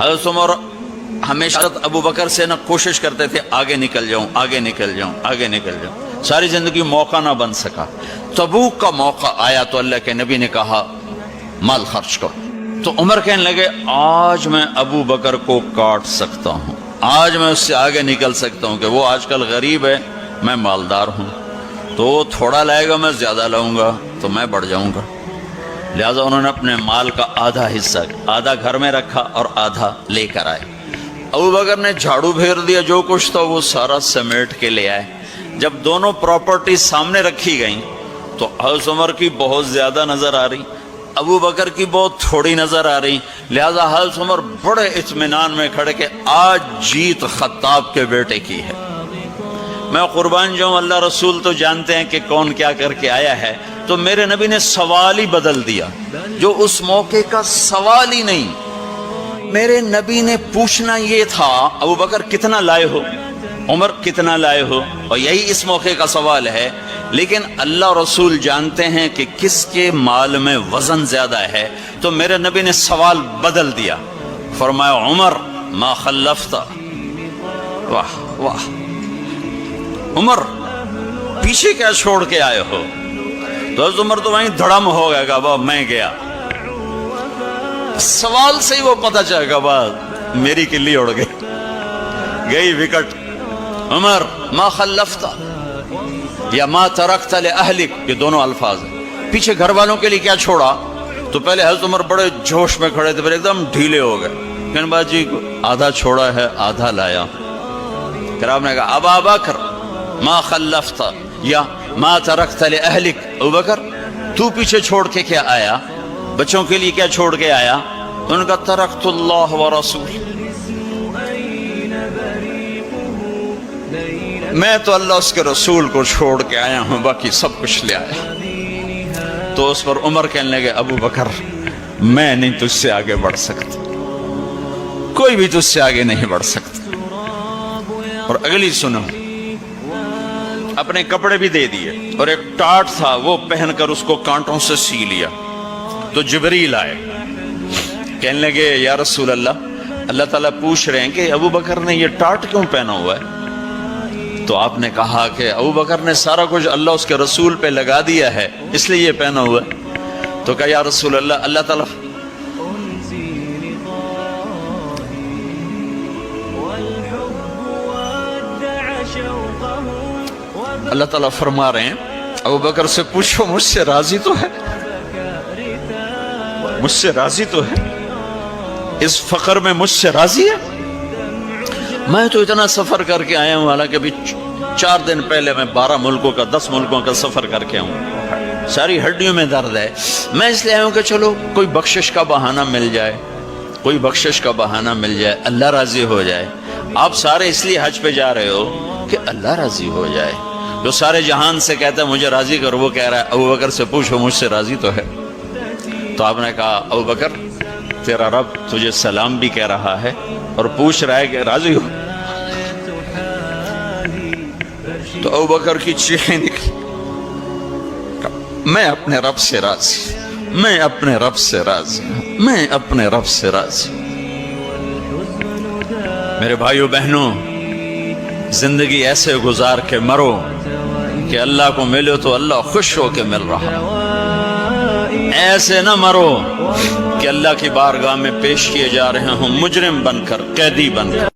حضرت عمر ہمیشہ ابو بکر سے نہ کوشش کرتے تھے آگے نکل جاؤں آگے نکل جاؤں آگے نکل جاؤں، ساری زندگی موقع نہ بن سکا۔ تبوک کا موقع آیا تو اللہ کے نبی نے کہا مال خرچ کرو، تو عمر کہنے لگے آج میں ابو بکر کو کاٹ سکتا ہوں، آج میں اس سے آگے نکل سکتا ہوں کہ وہ آج کل غریب ہے، میں مالدار ہوں، تو وہ تھوڑا لائے گا میں زیادہ لاؤں گا تو میں بڑھ جاؤں گا۔ لہٰذا انہوں نے اپنے مال کا آدھا حصہ آدھا گھر میں رکھا اور آدھا لے کر آئے۔ ابو بکر نے جھاڑو پھیر دیا، جو کچھ تھا وہ سارا سمیٹ کے لے آئے۔ جب دونوں پراپرٹی سامنے رکھی گئیں تو حضرت عمر کی بہت زیادہ نظر آ رہی، ابو بکر کی بہت تھوڑی نظر آ رہی، لہذا حضرت عمر بڑے اطمینان میں کھڑے کہ آج جیت خطاب کے بیٹے کی ہے۔ میں قربان جاؤں، اللہ رسول تو جانتے ہیں کہ کون کیا کر کے آیا ہے، تو میرے نبی نے سوال ہی بدل دیا، جو اس موقع کا سوال ہی نہیں۔ میرے نبی نے پوچھنا یہ تھا ابو بکر کتنا لائے ہو، عمر کتنا لائے ہو، اور یہی اس موقع کا سوال ہے، لیکن اللہ رسول جانتے ہیں کہ کس کے مال میں وزن زیادہ ہے، تو میرے نبی نے سوال بدل دیا، فرمایا عمر ما خلفت، واہ واہ عمر پیچھے کیا چھوڑ کے آئے ہو؟ تو حضرت عمر تو وہیں دھڑم ہو گیا کہ بابا میں گیا، سوال سے ہی وہ پتہ چل گیا بابا میری کلی اڑ گئی وکٹ۔ عمر ما خلفت یا ما ترکت لأہلک، یہ دونوں الفاظ ہیں، پیچھے گھر والوں کے لیے کیا چھوڑا؟ تو پہلے حضرت عمر بڑے جوش میں کھڑے تھے، پھر ایک دم ڈھیلے ہو گئے، کہنے با جی آدھا چھوڑا ہے آدھا لایا۔ پھر آپ نے کہا ابا بکر ما خلفت یا ما ترکت لأہلک، ابو بکر تو پیچھے چھوڑ کے کیا آیا، بچوں کے لیے کیا چھوڑ کے آیا؟ تو انہوں نے کہا ترکت اللہ ورسول، میں تو اللہ اس کے رسول کو چھوڑ کے آیا ہوں، باقی سب کچھ لے آیا۔ تو اس پر عمر کہنے لگے ابو بکر میں نہیں تجھ سے آگے بڑھ سکتا، کوئی بھی تجھ سے آگے نہیں بڑھ سکتا۔ اور اگلی سنو، اپنے کپڑے بھی دے دیے اور ایک ٹاٹ تھا وہ پہن کر اس کو کانٹوں سے سی لیا، تو جبریل آئے، کہنے لگے یا رسول اللہ، اللہ تعالیٰ پوچھ رہے ہیں کہ ابو بکر نے یہ ٹاٹ کیوں پہنا ہوا ہے؟ تو آپ نے کہا کہ ابو بکر نے سارا کچھ اللہ اس کے رسول پہ لگا دیا ہے اس لیے یہ پہنا ہوا ہے۔ تو کہا یا رسول اللہ، اللہ تعالیٰ اللہ تعالیٰ فرما رہے ہیں ابو بکر سے پوچھو مجھ سے راضی تو ہے، مجھ سے راضی تو ہے، اس فقر میں مجھ سے راضی ہے؟ میں تو اتنا سفر کر کے آیا ہوں، حالانکہ ابھی 4 دن پہلے میں 12 ملکوں کا 10 ملکوں کا سفر کر کے ہوں، ساری ہڈیوں میں درد ہے، میں اس لیے آیا ہوں کہ چلو کوئی بخشش کا بہانہ مل جائے، کوئی بخشش کا بہانہ مل جائے، اللہ راضی ہو جائے۔ آپ سارے اس لیے حج پہ جا رہے ہو کہ اللہ راضی ہو جائے، جو سارے جہان سے کہتا ہے مجھے راضی کر، وہ کہہ رہا ہے ابو بکر سے پوچھو مجھ سے راضی تو ہے۔ تو آپ نے کہا ابو بکر تیرا رب تجھے سلام بھی کہہ رہا ہے اور پوچھ رہا ہے کہ راضی ہو؟ تو ابو بکر کی چیخیں نکلی، میں اپنے رب سے راضی، میں اپنے رب سے راضی، میں اپنے رب سے راضی۔ میرے بھائیو بہنوں، زندگی ایسے گزار کے مرو کہ اللہ کو ملو تو اللہ خوش ہو کے مل رہا، ایسے نہ مرو کہ اللہ کی بارگاہ میں پیش کیے جا رہے ہوں مجرم بن کر، قیدی بن کر۔